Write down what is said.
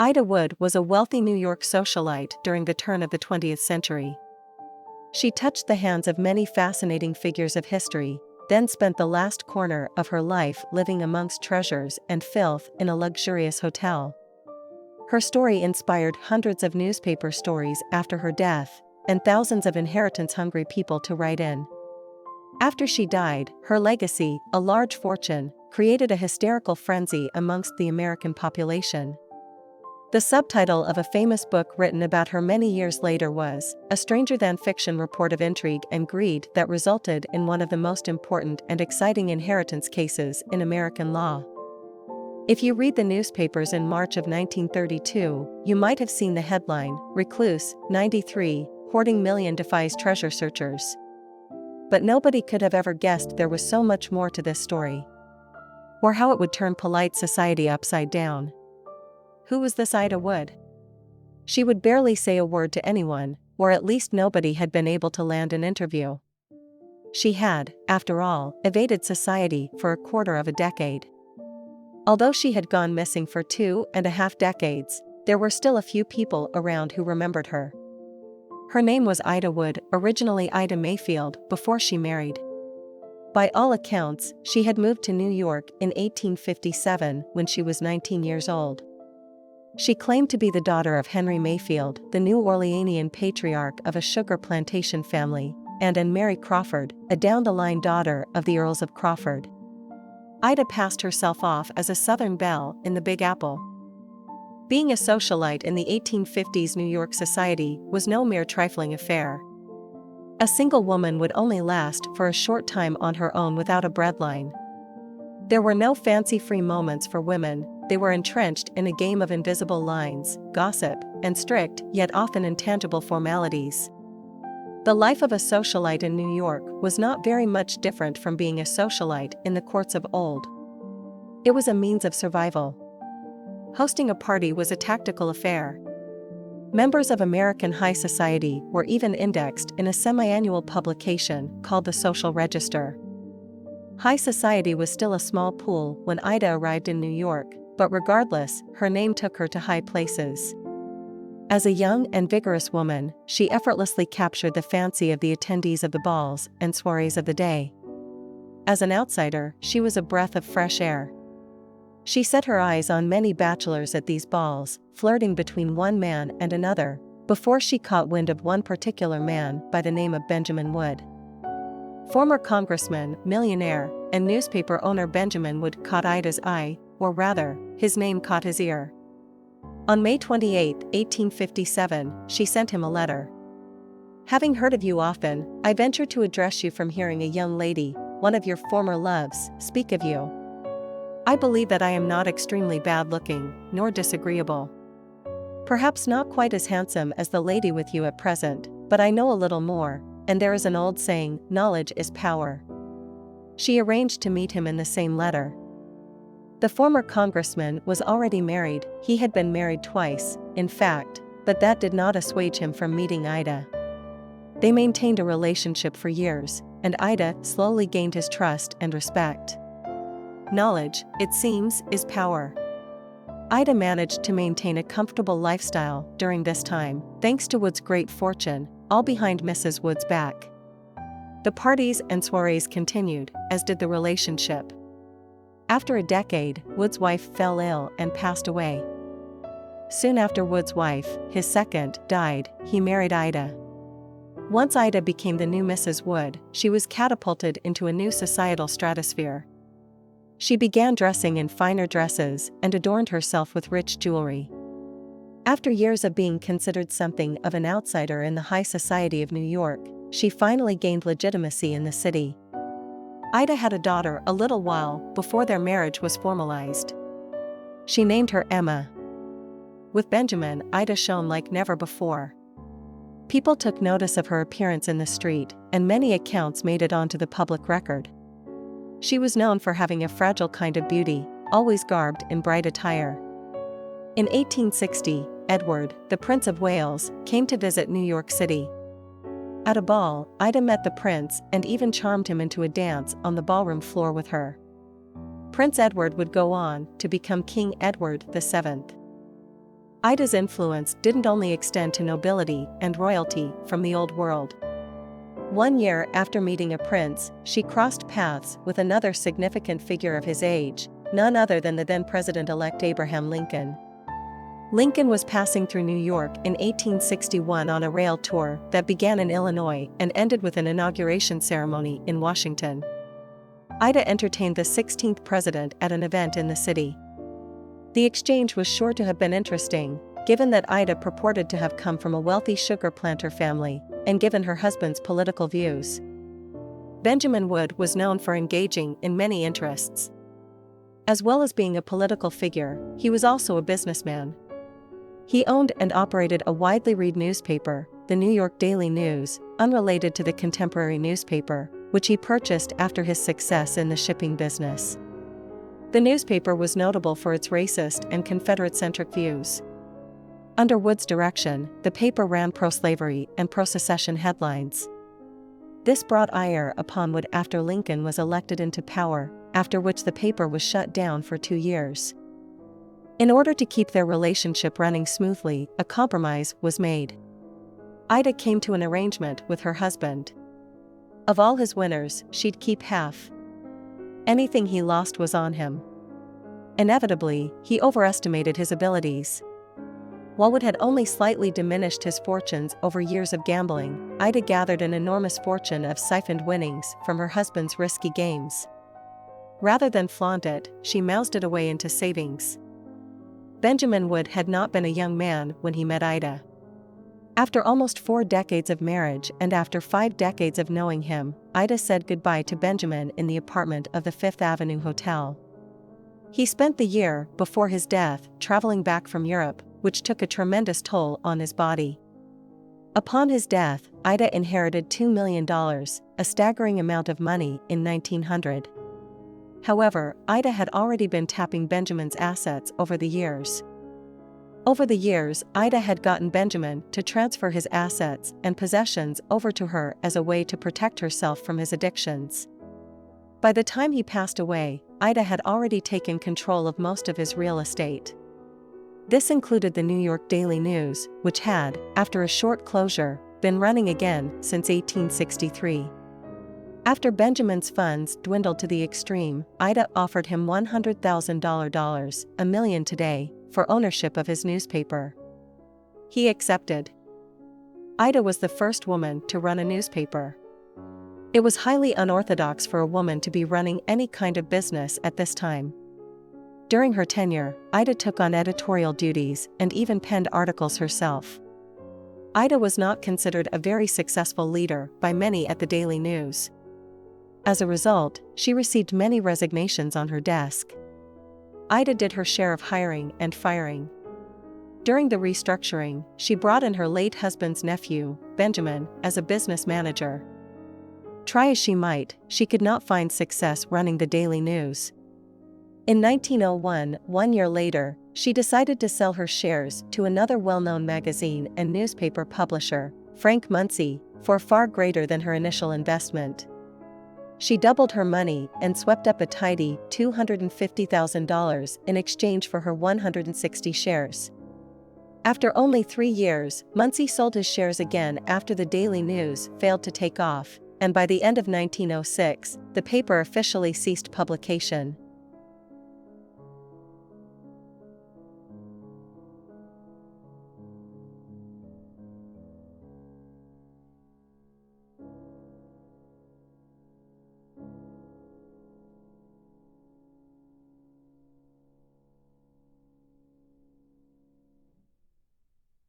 Ida Wood was a wealthy New York socialite during the turn of the 20th century. She touched the hands of many fascinating figures of history, then spent the last corner of her life living amongst treasures and filth in a luxurious hotel. Her story inspired hundreds of newspaper stories after her death, and thousands of inheritance-hungry people to write in. After she died, her legacy, a large fortune, created a hysterical frenzy amongst the American population. The subtitle of a famous book written about her many years later was A Stranger-Than-Fiction Report of Intrigue and Greed that resulted in one of the most important and exciting inheritance cases in American law. If you read the newspapers in March of 1932, you might have seen the headline, Recluse, 93, Hoarding Million Defies Treasure Searchers. But nobody could have ever guessed there was so much more to this story. Or how it would turn polite society upside down. Who was this Ida Wood? She would barely say a word to anyone, or at least nobody had been able to land an interview. She had, after all, evaded society for a quarter of a decade. Although she had gone missing for 2.5 decades, there were still a few people around who remembered her. Her name was Ida Wood, originally Ida Mayfield, before she married. By all accounts, she had moved to New York in 1857 when she was 19 years old. She claimed to be the daughter of Henry Mayfield, the New Orleanian patriarch of a sugar plantation family, and Anne Mary Crawford, a down-the-line daughter of the Earls of Crawford. Ida passed herself off as a Southern belle in the Big Apple. Being a socialite in the 1850s New York society was no mere trifling affair. A single woman would only last for a short time on her own without a breadline. There were no fancy-free moments for women. They were entrenched in a game of invisible lines, gossip, and strict, yet often intangible formalities. The life of a socialite in New York was not very much different from being a socialite in the courts of old. It was a means of survival. Hosting a party was a tactical affair. Members of American high society were even indexed in a semi-annual publication called the Social Register. High society was still a small pool when Ida arrived in New York, but regardless, her name took her to high places. As a young and vigorous woman, she effortlessly captured the fancy of the attendees of the balls and soirees of the day. As an outsider, she was a breath of fresh air. She set her eyes on many bachelors at these balls, flirting between one man and another, before she caught wind of one particular man by the name of Benjamin Wood. Former congressman, millionaire, and newspaper owner Benjamin Wood caught Ida's eye, or rather, his name caught his ear. On May 28, 1857, she sent him a letter. Having heard of you often, I venture to address you from hearing a young lady, one of your former loves, speak of you. I believe that I am not extremely bad-looking, nor disagreeable. Perhaps not quite as handsome as the lady with you at present, but I know a little more, and there is an old saying, knowledge is power. She arranged to meet him in the same letter. The former congressman was already married. He had been married twice, in fact, but that did not assuage him from meeting Ida. They maintained a relationship for years, and Ida slowly gained his trust and respect. Knowledge, it seems, is power. Ida managed to maintain a comfortable lifestyle during this time, thanks to Wood's great fortune, all behind Mrs. Wood's back. The parties and soirees continued, as did the relationship. After a decade, Wood's wife fell ill and passed away. Soon after Wood's wife, his second, died, he married Ida. Once Ida became the new Mrs. Wood, she was catapulted into a new societal stratosphere. She began dressing in finer dresses and adorned herself with rich jewelry. After years of being considered something of an outsider in the high society of New York, she finally gained legitimacy in the city. Ida had a daughter a little while before their marriage was formalized. She named her Emma. With Benjamin, Ida shone like never before. People took notice of her appearance in the street, and many accounts made it onto the public record. She was known for having a fragile kind of beauty, always garbed in bright attire. In 1860, Edward, the Prince of Wales, came to visit New York City. At a ball, Ida met the prince and even charmed him into a dance on the ballroom floor with her. Prince Edward would go on to become King Edward VII. Ida's influence didn't only extend to nobility and royalty from the Old World. 1 year after meeting a prince, she crossed paths with another significant figure of his age, none other than the then President-elect Abraham Lincoln. Lincoln was passing through New York in 1861 on a rail tour that began in Illinois and ended with an inauguration ceremony in Washington. Ida entertained the 16th president at an event in the city. The exchange was sure to have been interesting, given that Ida purported to have come from a wealthy sugar planter family, and given her husband's political views. Benjamin Wood was known for engaging in many interests. As well as being a political figure, he was also a businessman. He owned and operated a widely read newspaper, the New York Daily News, unrelated to the contemporary newspaper, which he purchased after his success in the shipping business. The newspaper was notable for its racist and Confederate-centric views. Under Wood's direction, the paper ran pro-slavery and pro-secession headlines. This brought ire upon Wood after Lincoln was elected into power, after which the paper was shut down for 2 years. In order to keep their relationship running smoothly, a compromise was made. Ida came to an arrangement with her husband. Of all his winners, she'd keep half. Anything he lost was on him. Inevitably, he overestimated his abilities. While Wood had only slightly diminished his fortunes over years of gambling, Ida gathered an enormous fortune of siphoned winnings from her husband's risky games. Rather than flaunt it, she moused it away into savings. Benjamin Wood had not been a young man when he met Ida. After almost 4 decades of marriage and after 5 decades of knowing him, Ida said goodbye to Benjamin in the apartment of the Fifth Avenue Hotel. He spent the year before his death traveling back from Europe, which took a tremendous toll on his body. Upon his death, Ida inherited $2 million, a staggering amount of money in 1900. However, Ida had already been tapping Benjamin's assets over the years. Over the years, Ida had gotten Benjamin to transfer his assets and possessions over to her as a way to protect herself from his addictions. By the time he passed away, Ida had already taken control of most of his real estate. This included the New York Daily News, which had, after a short closure, been running again since 1863. After Benjamin's funds dwindled to the extreme, Ida offered him $100,000, $1 million today, for ownership of his newspaper. He accepted. Ida was the first woman to run a newspaper. It was highly unorthodox for a woman to be running any kind of business at this time. During her tenure, Ida took on editorial duties and even penned articles herself. Ida was not considered a very successful leader by many at the Daily News. As a result, she received many resignations on her desk. Ida did her share of hiring and firing. During the restructuring, she brought in her late husband's nephew, Benjamin, as a business manager. Try as she might, she could not find success running the Daily News. In 1901, 1 year later, she decided to sell her shares to another well-known magazine and newspaper publisher, Frank Munsey, for far greater than her initial investment. She doubled her money and swept up a tidy $250,000 in exchange for her 160 shares. After only 3 years, Munsey sold his shares again after the Daily News failed to take off, and by the end of 1906, the paper officially ceased publication.